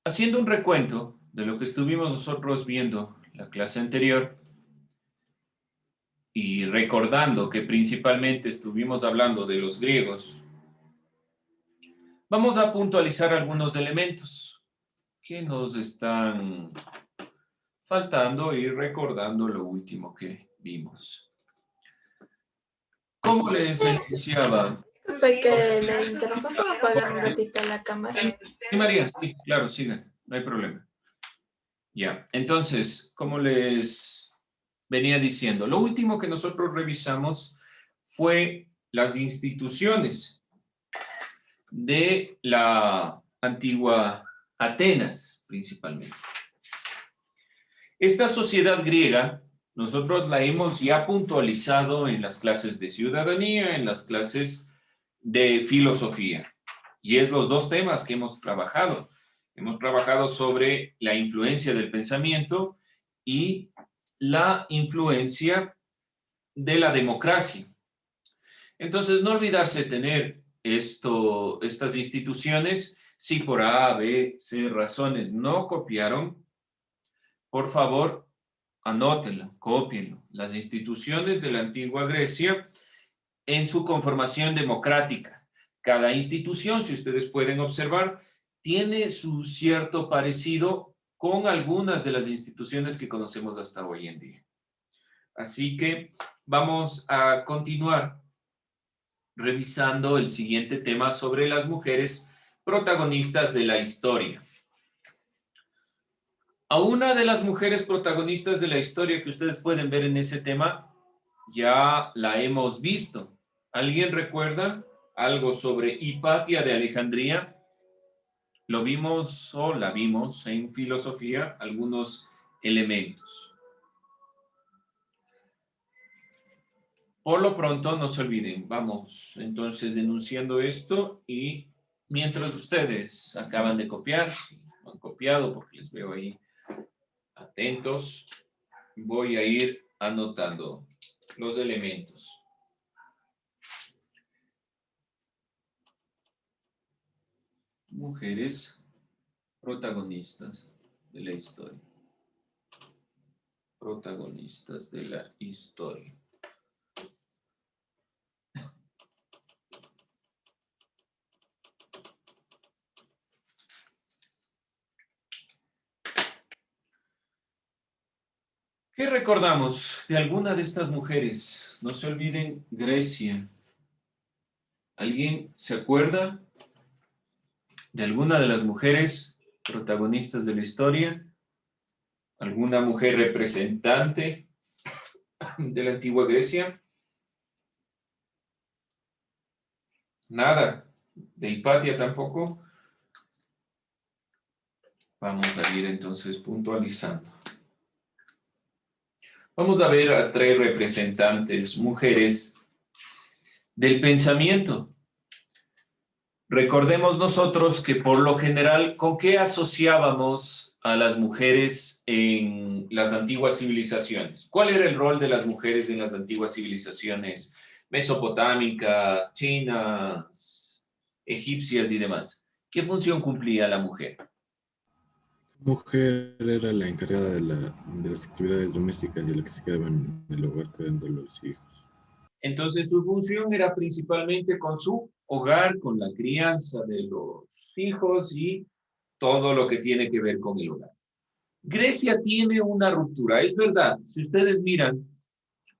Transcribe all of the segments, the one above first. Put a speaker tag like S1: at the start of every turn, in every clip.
S1: Haciendo un recuento de lo que estuvimos nosotros viendo la clase anterior y recordando que principalmente estuvimos hablando de los griegos, vamos a puntualizar algunos elementos que nos están faltando y recordando lo último que vimos. ¿Cómo les enunciaba?
S2: Disculpe que le interrumpa, ¿puedo apagar un ratito la cámara?
S1: Sí, María, sí, claro, sigan, no hay problema. Ya, entonces, como les venía diciendo, lo último que nosotros revisamos fue las instituciones de la antigua Atenas, principalmente. Esta sociedad griega, nosotros la hemos ya puntualizado en las clases de ciudadanía, en las clases de filosofía. Y es los dos temas que hemos trabajado. Hemos trabajado sobre la influencia del pensamiento y la influencia de la democracia. Entonces, no olvidarse de tener estas instituciones, si por A, B, C razones no copiaron, por favor, anótenlo, cópienlo. Las instituciones de la antigua Grecia en su conformación democrática. Cada institución, si ustedes pueden observar, tiene su cierto parecido con algunas de las instituciones que conocemos hasta hoy en día. Así que vamos a continuar revisando el siguiente tema sobre las mujeres protagonistas de la historia. A una de las mujeres protagonistas de la historia que ustedes pueden ver en ese tema, ya la hemos visto. ¿Alguien recuerda algo sobre Hipatia de Alejandría? Lo vimos o la vimos en filosofía, algunos elementos. Por lo pronto, no se olviden, vamos entonces denunciando esto y mientras ustedes acaban de copiar, si no han copiado porque les veo ahí atentos, voy a ir anotando los elementos. Mujeres protagonistas de la historia. Protagonistas de la historia. ¿Qué recordamos de alguna de estas mujeres? No se olviden Grecia. ¿Alguien se acuerda de alguna de las mujeres protagonistas de la historia? ¿Alguna mujer representante de la antigua Grecia? Nada. ¿De Hipatia tampoco? Vamos a ir entonces puntualizando. Vamos a ver a tres representantes, mujeres del pensamiento. Recordemos nosotros que por lo general, ¿con qué asociábamos a las mujeres en las antiguas civilizaciones? ¿Cuál era el rol de las mujeres en las antiguas civilizaciones mesopotámicas, chinas, egipcias y demás? ¿Qué función cumplía la mujer?
S3: La mujer era la encargada de las actividades domésticas y la que se quedaba en el hogar cuidando a los hijos.
S1: Entonces su función era principalmente con su hogar, con la crianza de los hijos y todo lo que tiene que ver con el hogar. Grecia tiene una ruptura, es verdad. Si ustedes miran,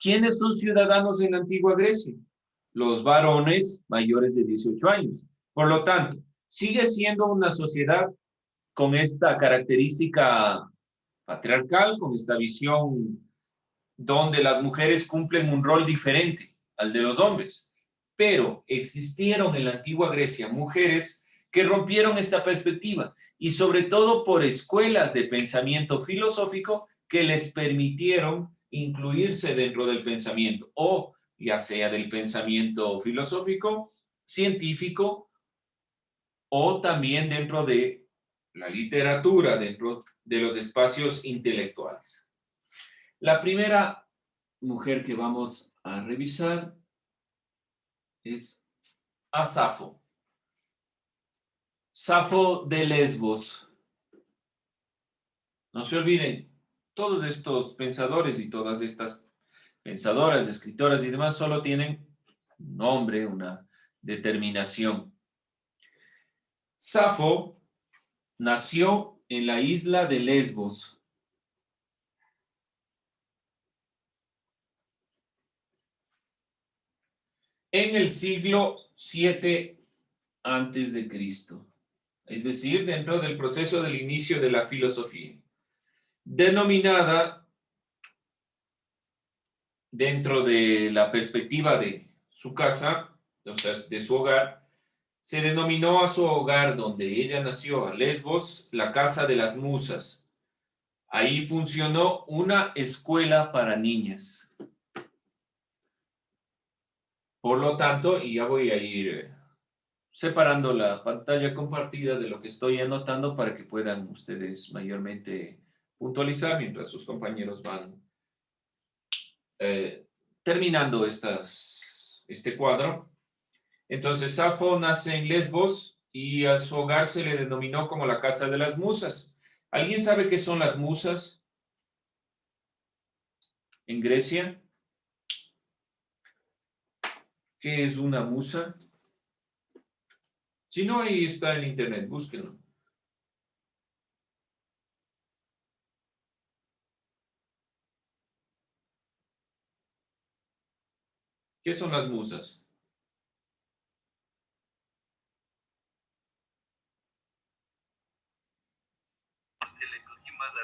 S1: ¿quiénes son ciudadanos en la antigua Grecia? Los varones mayores de 18 años. Por lo tanto, sigue siendo una sociedad con esta característica patriarcal, con esta visión donde las mujeres cumplen un rol diferente al de los hombres. Pero existieron en la antigua Grecia mujeres que rompieron esta perspectiva y sobre todo por escuelas de pensamiento filosófico que les permitieron incluirse dentro del pensamiento o ya sea del pensamiento filosófico, científico o también dentro de la literatura, dentro de los espacios intelectuales. La primera mujer que vamos a revisar es a Safo. Safo de Lesbos. No se olviden, todos estos pensadores y todas estas pensadoras, escritoras y demás solo tienen un nombre, una determinación. Safo nació en la isla de Lesbos. En el siglo 7 antes de Cristo, es decir, dentro del proceso del inicio de la filosofía, denominada dentro de la perspectiva de su casa, o sea, de su hogar, se denominó a su hogar donde ella nació, a Lesbos, la casa de las musas. Ahí funcionó una escuela para niñas. Por lo tanto, y ya voy a ir separando la pantalla compartida de lo que estoy anotando para que puedan ustedes mayormente puntualizar mientras sus compañeros van terminando este cuadro. Entonces, Safo nace en Lesbos y a su hogar se le denominó como la casa de las musas. ¿Alguien sabe qué son las musas en Grecia? ¿Qué es una musa? Si no, ahí está en internet, búsquenlo. ¿Qué son las musas?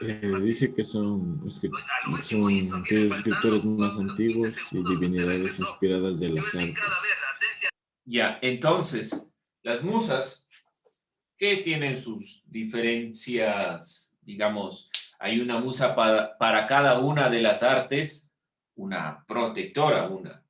S3: Dice que son aquellos escritores más antiguos y divinidades inspiradas de las artes.
S1: Ya, entonces, las musas, que tienen sus diferencias, digamos, hay una musa para cada una de las artes, una protectora, una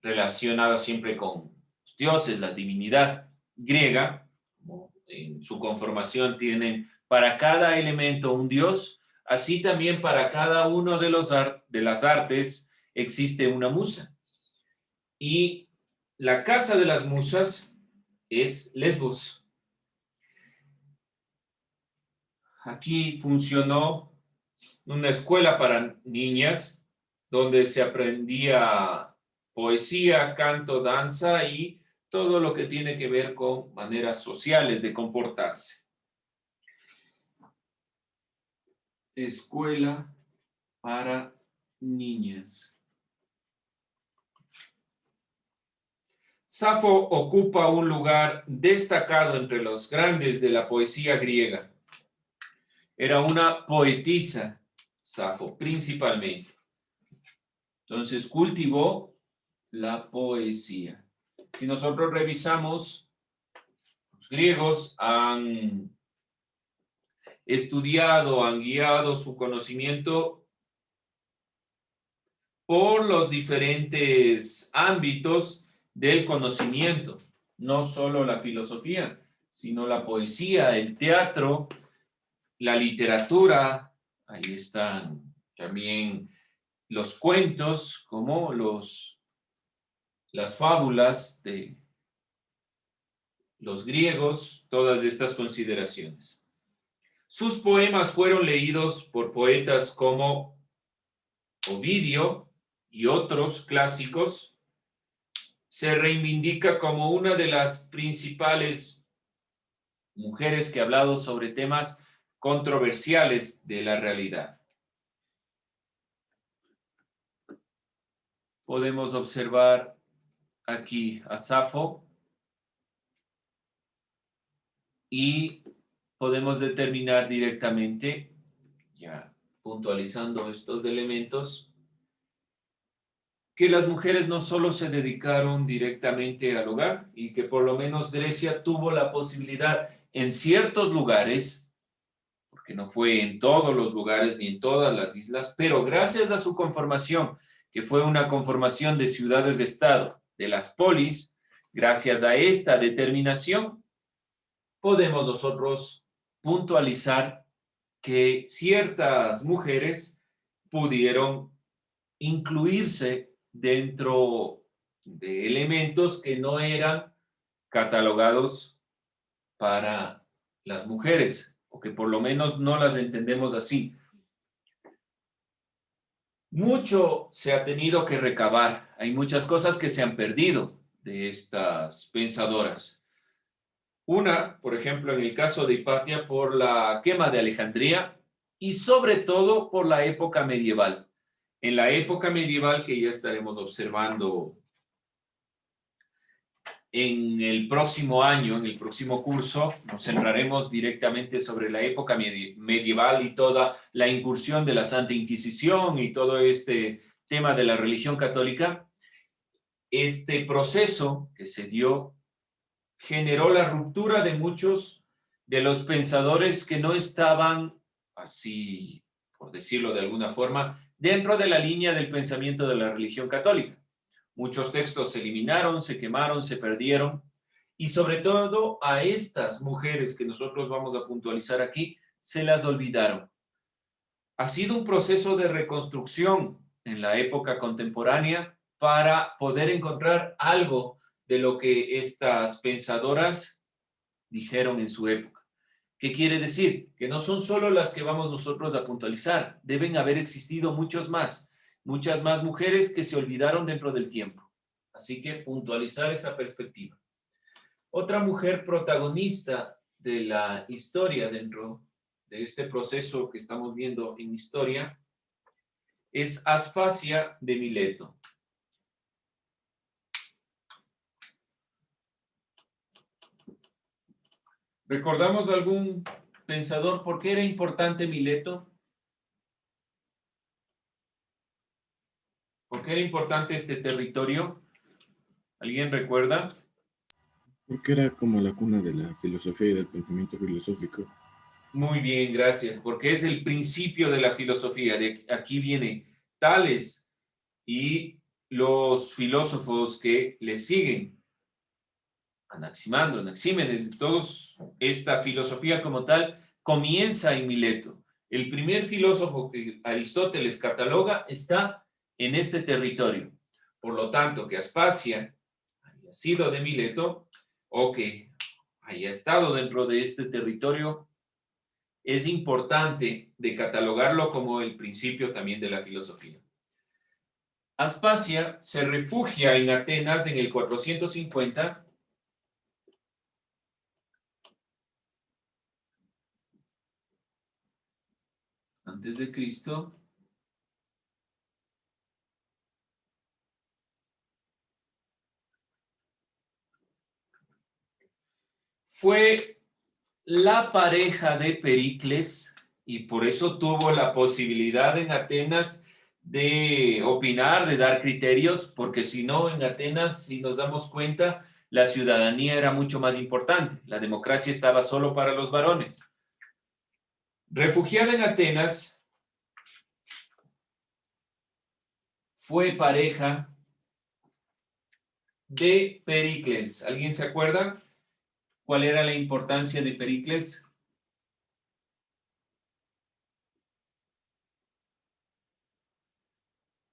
S1: relacionada siempre con los dioses, la divinidad griega, como en su conformación tienen para cada elemento un dios, así también para cada uno de las artes existe una musa. Y la casa de las musas es Lesbos. Aquí funcionó una escuela para niñas donde se aprendía poesía, canto, danza y todo lo que tiene que ver con maneras sociales de comportarse. Escuela para niñas. Safo ocupa un lugar destacado entre los grandes de la poesía griega. Era una poetisa, Safo, principalmente. Entonces cultivó la poesía. Si nosotros revisamos, los griegos han estudiado, han guiado su conocimiento por los diferentes ámbitos del conocimiento, no solo la filosofía, sino la poesía, el teatro, la literatura, ahí están también los cuentos, como las fábulas de los griegos, todas estas consideraciones. Sus poemas fueron leídos por poetas como Ovidio y otros clásicos. Se reivindica como una de las principales mujeres que ha hablado sobre temas controversiales de la realidad. Podemos observar aquí a Safo y podemos determinar directamente, ya puntualizando estos elementos, que las mujeres no solo se dedicaron directamente al hogar y que por lo menos Grecia tuvo la posibilidad en ciertos lugares, porque no fue en todos los lugares ni en todas las islas, pero gracias a su conformación, que fue una conformación de ciudades de estado, de las polis, gracias a esta determinación, podemos nosotros puntualizar que ciertas mujeres pudieron incluirse dentro de elementos que no eran catalogados para las mujeres, o que por lo menos no las entendemos así. Mucho se ha tenido que recabar. Hay muchas cosas que se han perdido de estas pensadoras. Una, por ejemplo, en el caso de Hipatia, por la quema de Alejandría y sobre todo por la época medieval. En la época medieval que ya estaremos observando en el próximo año, en el próximo curso, nos centraremos directamente sobre la época medieval y toda la incursión de la Santa Inquisición y todo este tema de la religión católica. Este proceso que se dio generó la ruptura de muchos de los pensadores que no estaban, así por decirlo de alguna forma, dentro de la línea del pensamiento de la religión católica. Muchos textos se eliminaron, se quemaron, se perdieron, y sobre todo a estas mujeres que nosotros vamos a puntualizar aquí, se las olvidaron. Ha sido un proceso de reconstrucción en la época contemporánea para poder encontrar algo de lo que estas pensadoras dijeron en su época. ¿Qué quiere decir? Que no son solo las que vamos nosotros a puntualizar, deben haber existido muchas más mujeres que se olvidaron dentro del tiempo. Así que puntualizar esa perspectiva. Otra mujer protagonista de la historia dentro de este proceso que estamos viendo en historia es Aspasia de Mileto. ¿Recordamos algún pensador por qué era importante Mileto? ¿Por qué era importante este territorio? ¿Alguien recuerda?
S3: Porque era como la cuna de la filosofía y del pensamiento filosófico.
S1: Muy bien, gracias, porque es el principio de la filosofía. De aquí viene Tales y los filósofos que le siguen, Anaximandro, Anaxímenes, todos, esta filosofía como tal comienza en Mileto. El primer filósofo que Aristóteles cataloga está en este territorio. Por lo tanto, que Aspasia haya sido de Mileto o que haya estado dentro de este territorio es importante de catalogarlo como el principio también de la filosofía. Aspasia se refugia en Atenas en el 450 antes de Cristo. Fue la pareja de Pericles y por eso tuvo la posibilidad en Atenas de opinar, de dar criterios, porque si no, en Atenas, si nos damos cuenta, la ciudadanía era mucho más importante. La democracia estaba solo para los varones. Refugiada en Atenas, fue pareja de Pericles. ¿Alguien se acuerda cuál era la importancia de Pericles?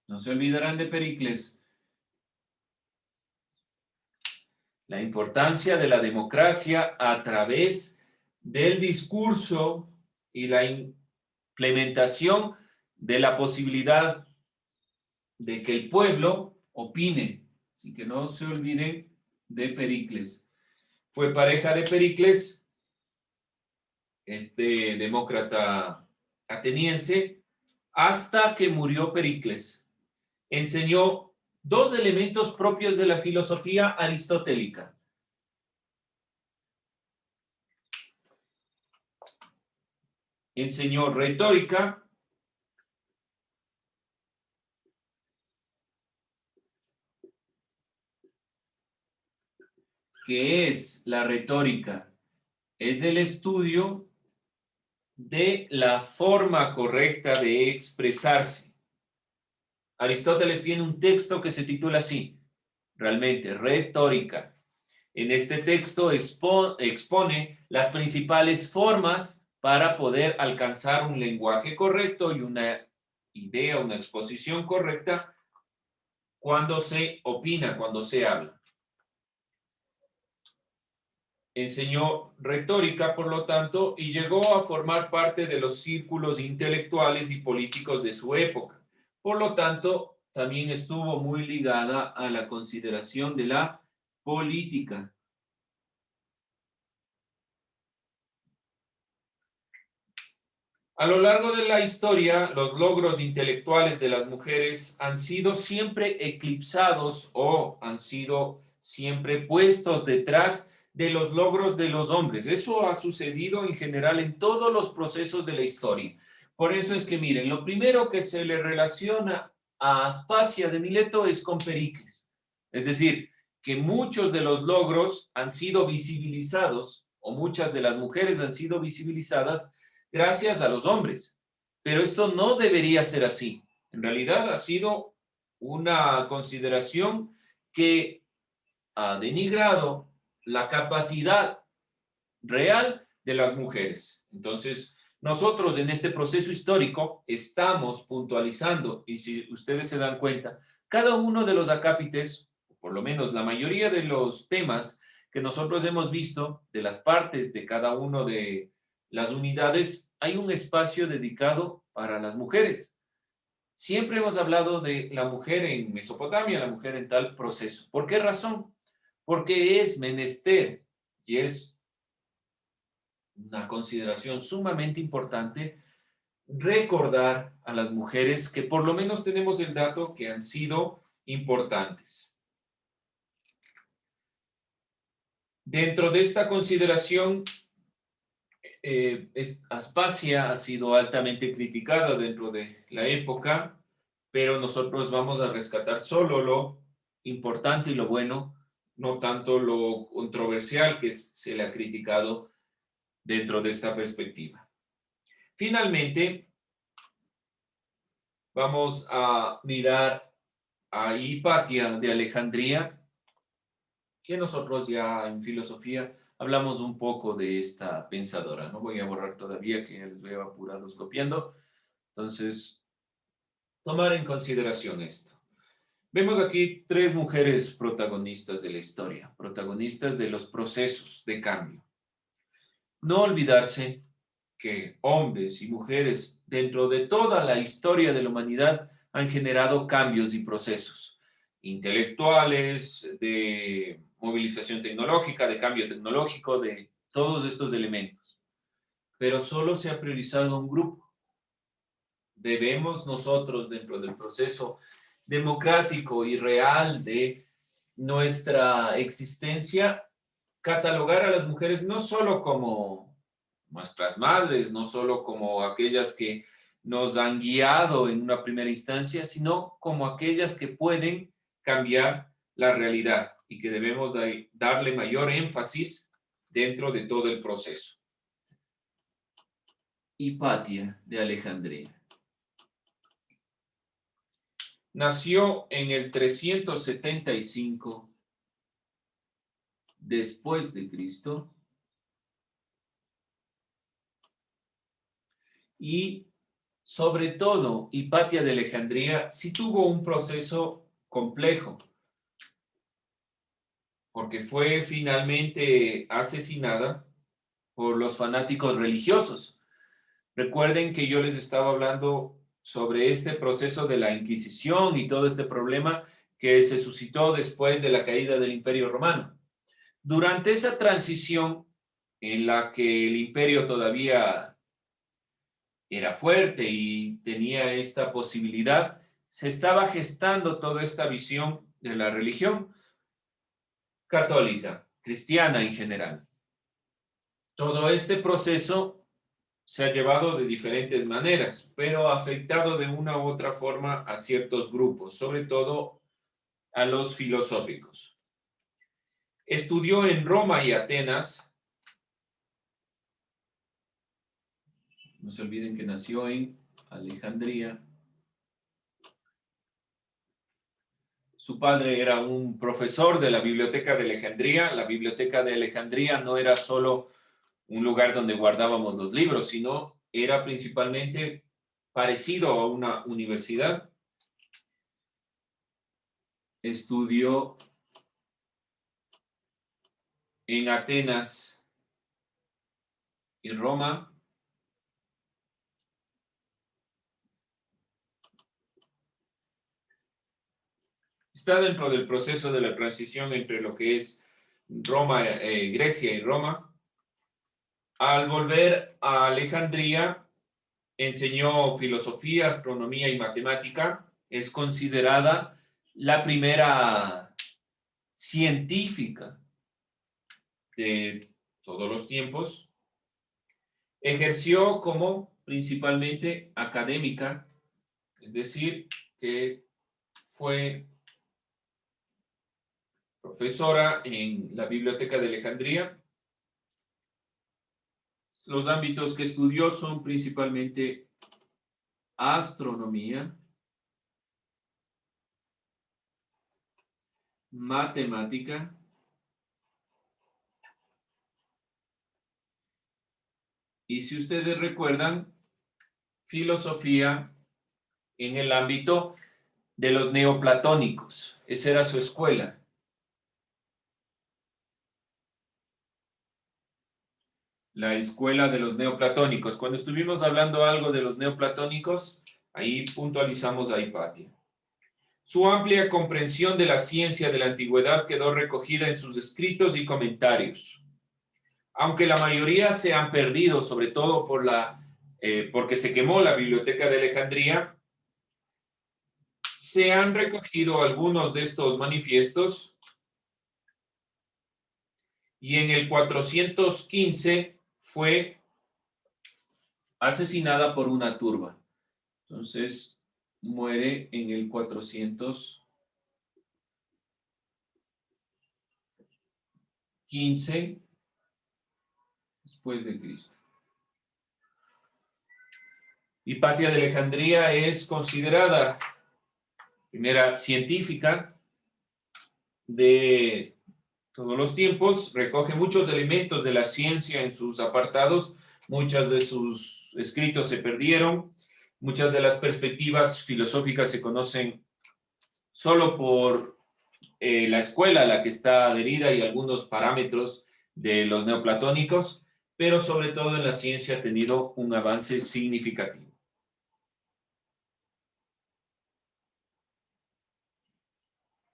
S1: No se olvidarán de Pericles. La importancia de la democracia a través del discurso y la implementación de la posibilidad de que el pueblo opine. Así que no se olviden de Pericles. Fue pareja de Pericles, este demócrata ateniense, hasta que murió Pericles. Enseñó dos elementos propios de la filosofía aristotélica. Enseñó retórica, ¿qué es la retórica? Es el estudio de la forma correcta de expresarse. Aristóteles tiene un texto que se titula así, realmente, Retórica. En este texto expone las principales formas para poder alcanzar un lenguaje correcto y una idea, una exposición correcta cuando se opina, cuando se habla. Enseñó retórica, por lo tanto, y llegó a formar parte de los círculos intelectuales y políticos de su época. Por lo tanto, también estuvo muy ligada a la consideración de la política. A lo largo de la historia, los logros intelectuales de las mujeres han sido siempre eclipsados o han sido siempre puestos detrás de los logros de los hombres. Eso ha sucedido en general en todos los procesos de la historia. Por eso es que miren, lo primero que se le relaciona a Aspasia de Mileto es con Pericles. Es decir, que muchos de los logros han sido visibilizados o muchas de las mujeres han sido visibilizadas gracias a los hombres. Pero esto no debería ser así. En realidad ha sido una consideración que ha denigrado la capacidad real de las mujeres. Entonces, nosotros en este proceso histórico estamos puntualizando, y si ustedes se dan cuenta, cada uno de los acápites, por lo menos la mayoría de los temas que nosotros hemos visto, de las partes de cada uno de las unidades, hay un espacio dedicado para las mujeres. Siempre hemos hablado de la mujer en Mesopotamia, la mujer en tal proceso. ¿Por qué razón? Porque es menester y es una consideración sumamente importante recordar a las mujeres que por lo menos tenemos el dato que han sido importantes. Dentro de esta consideración, Aspasia ha sido altamente criticada dentro de la época, pero nosotros vamos a rescatar solo lo importante y lo bueno, no tanto lo controversial que se le ha criticado dentro de esta perspectiva. Finalmente, vamos a mirar a Hipatia de Alejandría, que nosotros ya en filosofía hablamos un poco de esta pensadora. No voy a borrar todavía, que ya les veo apurados copiando. Entonces, tomar en consideración esto. Vemos aquí tres mujeres protagonistas de la historia, protagonistas de los procesos de cambio. No olvidarse que hombres y mujeres dentro de toda la historia de la humanidad han generado cambios y procesos intelectuales, de movilización tecnológica, de cambio tecnológico, de todos estos elementos. Pero solo se ha priorizado un grupo. Debemos nosotros, dentro del proceso democrático y real de nuestra existencia, catalogar a las mujeres no solo como nuestras madres, no solo como aquellas que nos han guiado en una primera instancia, sino como aquellas que pueden cambiar la realidad y que debemos darle mayor énfasis dentro de todo el proceso. Hipatia de Alejandría. Nació en el 375 después de Cristo y sobre todo Hipatia de Alejandría sí tuvo un proceso complejo porque fue finalmente asesinada por los fanáticos religiosos. Recuerden que yo les estaba hablando sobre este proceso de la Inquisición y todo este problema que se suscitó después de la caída del Imperio Romano. Durante esa transición en la que el imperio todavía era fuerte y tenía esta posibilidad, se estaba gestando toda esta visión de la religión católica, cristiana en general. Todo este proceso se ha llevado de diferentes maneras, pero ha afectado de una u otra forma a ciertos grupos, sobre todo a los filosóficos. Estudió en Roma y Atenas. No se olviden que nació en Alejandría. Su padre era un profesor de la Biblioteca de Alejandría. La Biblioteca de Alejandría no era solo un lugar donde guardábamos los libros, sino era principalmente parecido a una universidad. Estudió en Atenas y Roma. está dentro del proceso de la transición entre lo que es Roma, Grecia y Roma. Al volver a Alejandría, enseñó filosofía, astronomía y matemática. Es considerada la primera científica de todos los tiempos. Ejerció como principalmente académica, es decir, que fue profesora en la Biblioteca de Alejandría. Los ámbitos que estudió son principalmente astronomía, matemática, y si ustedes recuerdan, filosofía en el ámbito de los neoplatónicos. Esa era su escuela. La escuela de los neoplatónicos. Cuando estuvimos hablando algo de los neoplatónicos, ahí puntualizamos a Hipatia. Su amplia comprensión de la ciencia de la antigüedad quedó recogida en sus escritos y comentarios. Aunque la mayoría se han perdido, sobre todo porque se quemó la Biblioteca de Alejandría, se han recogido algunos de estos manifiestos y en el 415 fue asesinada por una turba. Entonces, muere en el 415 después de Cristo. Hipatia de Alejandría es considerada primera científica de todos los tiempos, recoge muchos elementos de la ciencia en sus apartados, muchos de sus escritos se perdieron, muchas de las perspectivas filosóficas se conocen solo por la escuela a la que está adherida y algunos parámetros de los neoplatónicos, pero sobre todo en la ciencia ha tenido un avance significativo.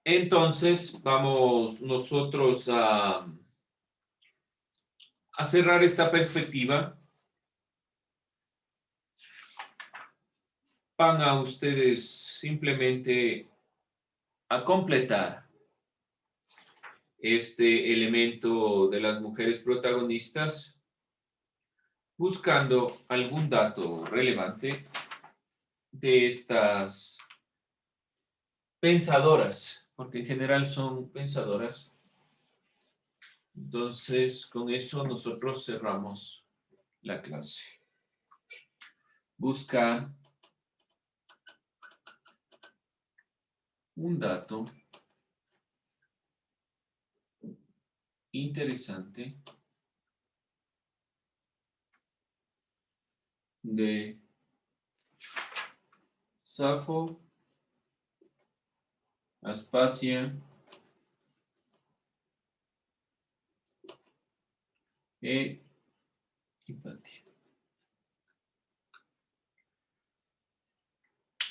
S1: Entonces, vamos nosotros a cerrar esta perspectiva. Van a ustedes simplemente a completar este elemento de las mujeres protagonistas buscando algún dato relevante de estas pensadoras, porque en general son pensadoras. Entonces, con eso nosotros cerramos la clase. Buscar un dato interesante de Safo, Aspasia e Hipatia.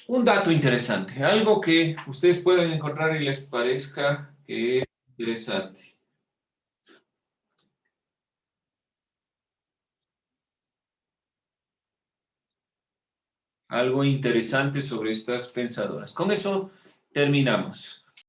S1: Un dato interesante, algo que ustedes puedan encontrar y les parezca que es interesante. Algo interesante sobre estas pensadoras. Con eso terminamos.